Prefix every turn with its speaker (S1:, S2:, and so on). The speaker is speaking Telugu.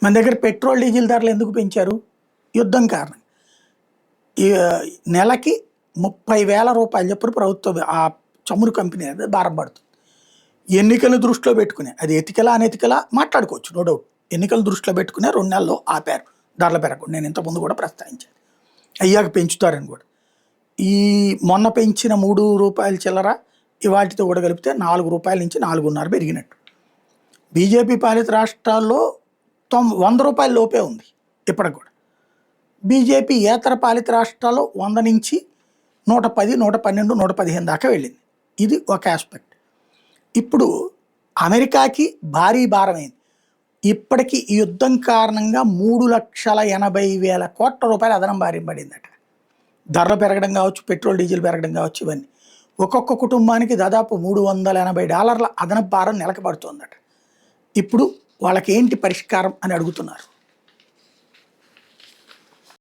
S1: మన దగ్గర పెట్రోల్ డీజిల్ ధరలు ఎందుకు పెంచారు? యుద్ధం కారణం. ఈ నెలకి 30,000 రూపాయలు చొప్పున ప్రభుత్వం ఆ చమురు కంపెనీ అనేది భారం పడుతుంది. ఎన్నికలను దృష్టిలో పెట్టుకుని అది ఎతికలా అనెతికలా మాట్లాడుకోవచ్చు, నో డౌట్. ఎన్నికలు దృష్టిలో పెట్టుకునే 2 నెలల్లో ఆపారు ధరలు పెరగకుండా. నేను ఇంతకుముందు కూడా ప్రస్తావించాను, అయ్యాక పెంచుతారని కూడా. ఈ మొన్న పెంచిన 3 రూపాయల చిల్లర ఇవాటితో కూడా కలిపితే 4 రూపాయల నుంచి 4.5 పెరిగినట్టు. బీజేపీ పాలిత రాష్ట్రాల్లో 100 రూపాయల లోపే ఉంది ఇప్పటికి కూడా. బీజేపీ ఏతర పాలిత రాష్ట్రాల్లో 100 నుంచి 110, 112, 115 దాకా వెళ్ళింది. ఇది ఒక ఆస్పెక్ట్. ఇప్పుడు అమెరికాకి భారీ భారమైంది. ఇప్పటికీ ఈ యుద్ధం కారణంగా 3,80,000 కోట్ల రూపాయలు అదనం భారం పడిందట. ధరలు పెరగడం కావచ్చు, పెట్రోల్ డీజిల్ పెరగడం కావచ్చు, ఇవన్నీ ఒక్కొక్క కుటుంబానికి దాదాపు $380 అదనపు భారం నెలకు పడుతుందట. ఇప్పుడు వాళ్ళకి ఏంటి పరిష్కారం అని అడుగుతున్నారు.